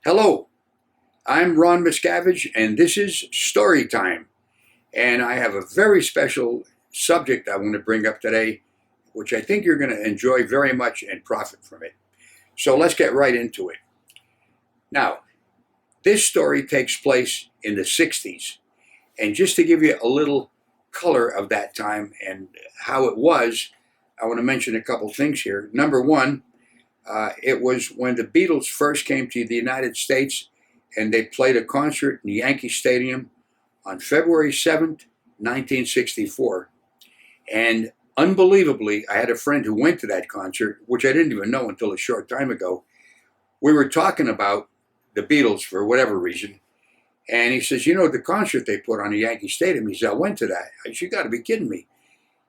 Hello, I'm Ron Miscavige, and this is Story Time. And I have a very special subject I want to bring up today, which I think you're going to enjoy very much and profit from it. So let's get right into it. Now, this story takes place in the 60s. And just to give you a little color of that time and how it was, I want to mention a couple things here. Number one, it was when the Beatles first came to the United States and they played a concert in Yankee Stadium on February 7th, 1964. And unbelievably, I had a friend who went to that concert, which I didn't even know until a short time ago. We were talking about the Beatles for whatever reason. And he says, the concert they put on the Yankee Stadium, he said, I went to that. I said, you got to be kidding me.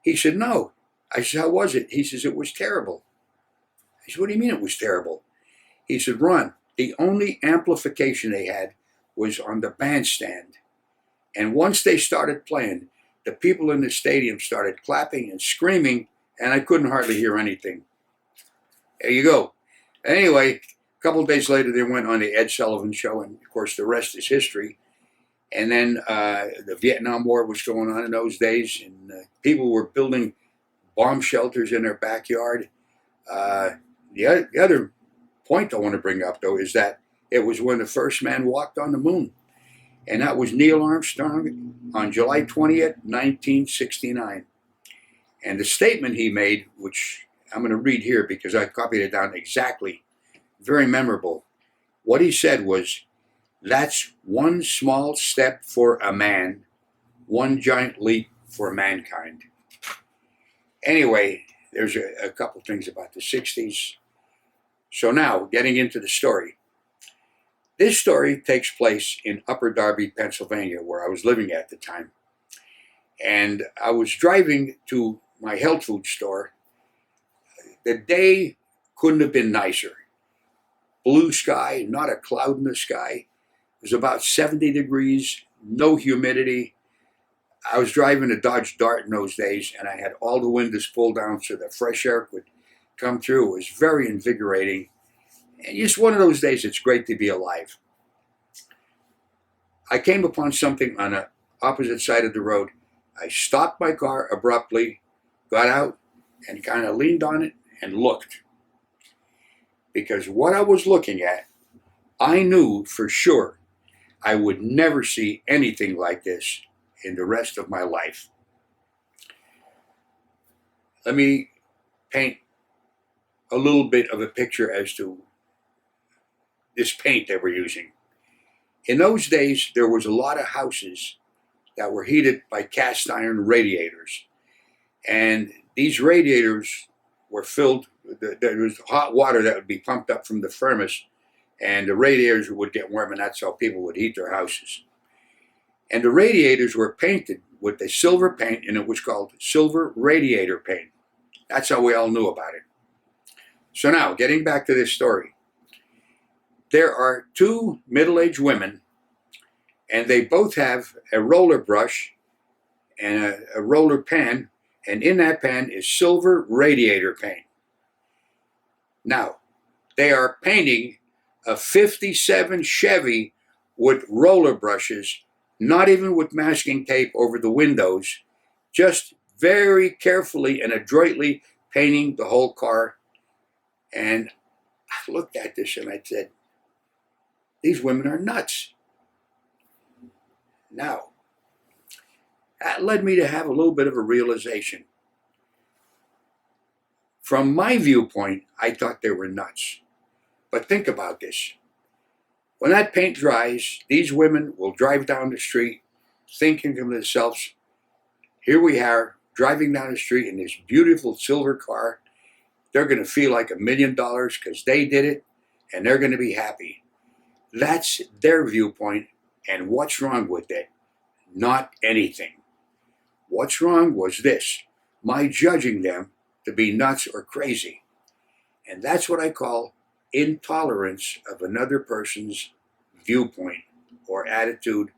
He said, no. I said, how was it? He says, it was terrible. I said, what do you mean it was terrible? He said, Ron, the only amplification they had was on the bandstand. And once they started playing, the people in the stadium started clapping and screaming, and I couldn't hardly hear anything. There you go. Anyway, a couple of days later, they went on the Ed Sullivan Show, and of course, the rest is history. And then the Vietnam War was going on in those days, and people were building bomb shelters in their backyard. The other point I want to bring up, though, is that it was when the first man walked on the moon. And that was Neil Armstrong on July 20th, 1969. And the statement he made, which I'm going to read here because I copied it down exactly, very memorable. What he said was, that's one small step for a man, one giant leap for mankind. Anyway, there's a couple things about the 60s. So now, getting into the story. This story takes place in Upper Darby, Pennsylvania, where I was living at the time. And I was driving to my health food store. The day couldn't have been nicer. Blue sky, not a cloud in the sky. It was about 70 degrees, no humidity. I was driving a Dodge Dart in those days, and I had all the windows pulled down so the fresh air could come through. It was very invigorating. And just one of those days, it's great to be alive. I came upon something on the opposite side of the road. I stopped my car abruptly, got out, and kind of leaned on it and looked. Because what I was looking at, I knew for sure I would never see anything like this in the rest of my life. Let me paint a little bit of a picture as to this paint they were using. In those days, there was a lot of houses that were heated by cast iron radiators. And these radiators were filled, there was hot water that would be pumped up from the furnace, and the radiators would get warm, and that's how people would heat their houses. And the radiators were painted with a silver paint, and it was called silver radiator paint. That's how we all knew about it. So now, getting back to this story. There are two middle-aged women, and they both have a roller brush and a roller pan, and in that pan is silver radiator paint. Now, they are painting a 57 Chevy with roller brushes, not even with masking tape over the windows, just very carefully and adroitly painting the whole car. And I looked at this and I said, these women are nuts. Now, that led me to have a little bit of a realization. From my viewpoint, I thought they were nuts. But think about this. When that paint dries, these women will drive down the street thinking to themselves, here we are driving down the street in this beautiful silver car. They're going to feel like $1 million because they did it, and they're going to be happy. That's their viewpoint, and what's wrong with it? Not anything. What's wrong was this, my judging them to be nuts or crazy. And that's what I call intolerance of another person's viewpoint or attitude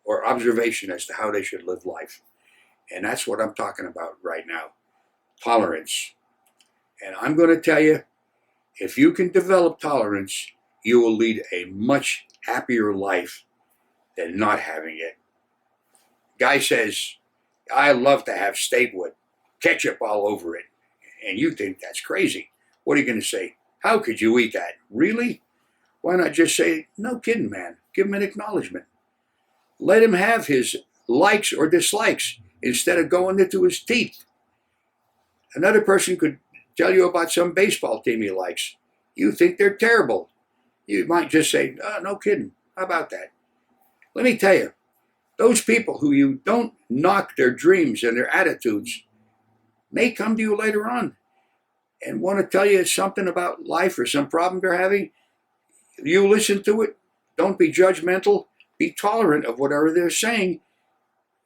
or observation as to how they should live life. And that's what I'm talking about right now, tolerance. And I'm going to tell you, if you can develop tolerance, you will lead a much happier life than not having it. Guy says, I love to have steak with ketchup all over it. And you think that's crazy. What are you going to say? How could you eat that? Really? Why not just say, no kidding, man. Give him an acknowledgement. Let him have his likes or dislikes instead of going into his teeth. Another person could tell you about some baseball team he likes. You think they're terrible. You might just say, oh, no kidding. How about that? Let me tell you, those people who you don't knock their dreams and their attitudes may come to you later on and want to tell you something about life or some problem they're having. You listen to it. Don't be judgmental. Be tolerant of whatever they're saying.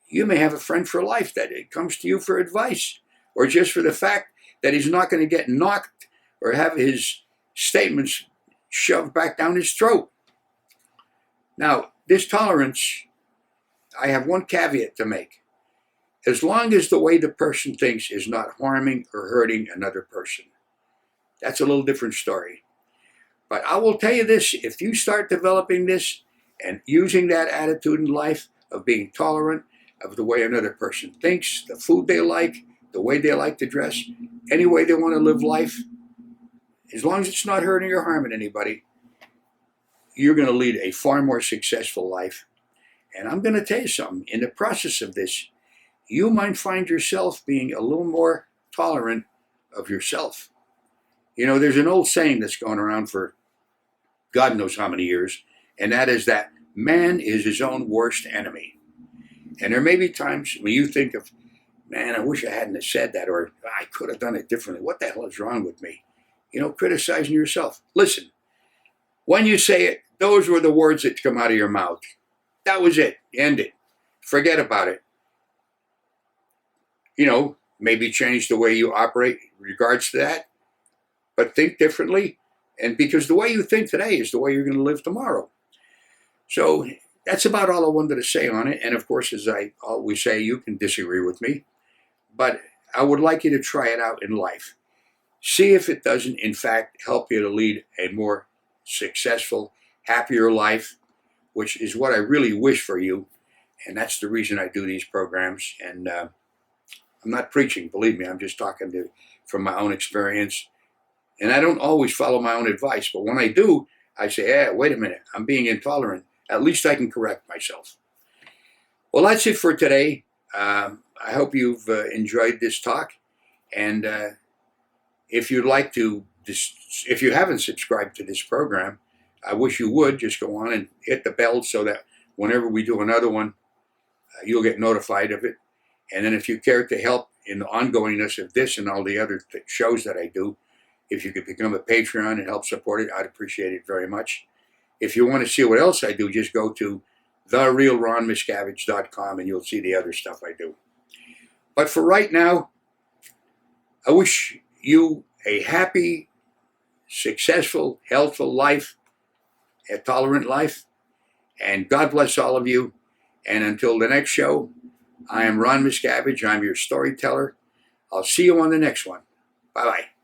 You may have a friend for life that it comes to you for advice, or just for the fact that he's not going to get knocked or have his statements shoved back down his throat. Now, this tolerance, I have one caveat to make. As long as the way the person thinks is not harming or hurting another person. That's a little different story. But I will tell you this, if you start developing this and using that attitude in life of being tolerant of the way another person thinks, the food they like, the way they like to dress, any way they want to live life, as long as it's not hurting or harming anybody, you're going to lead a far more successful life. And I'm going to tell you something, in the process of this, you might find yourself being a little more tolerant of yourself. You know, there's an old saying that's going around for God knows how many years, and that is that man is his own worst enemy. And there may be times when you think of, man, I wish I hadn't have said that, or I could have done it differently. What the hell is wrong with me? You know, criticizing yourself. Listen, when you say it, those were the words that come out of your mouth. That was it. End it. Forget about it. You know, maybe change the way you operate in regards to that, but think differently. And because the way you think today is the way you're going to live tomorrow. So that's about all I wanted to say on it. And of course, as I always say, you can disagree with me, but I would like you to try it out in life. See if it doesn't, in fact, help you to lead a more successful, happier life, which is what I really wish for you. And that's the reason I do these programs. And I'm not preaching, believe me, I'm just talking from my own experience. And I don't always follow my own advice, but when I do, I say, hey, wait a minute, I'm being intolerant. At least I can correct myself. Well, that's it for today. I hope you've enjoyed this talk. And if you'd like to, if you haven't subscribed to this program, I wish you would. Just go on and hit the bell so that whenever we do another one, you'll get notified of it. And then if you care to help in the ongoingness of this and all the other shows that I do, if you could become a Patreon and help support it, I'd appreciate it very much. If you want to see what else I do, just go to therealronmiscavige.com and you'll see the other stuff I do. But for right now, I wish you a happy, successful, healthful life, a tolerant life, and God bless all of you. And until the next show, I am Ron Miscavige. I'm your storyteller. I'll see you on the next one. Bye-bye.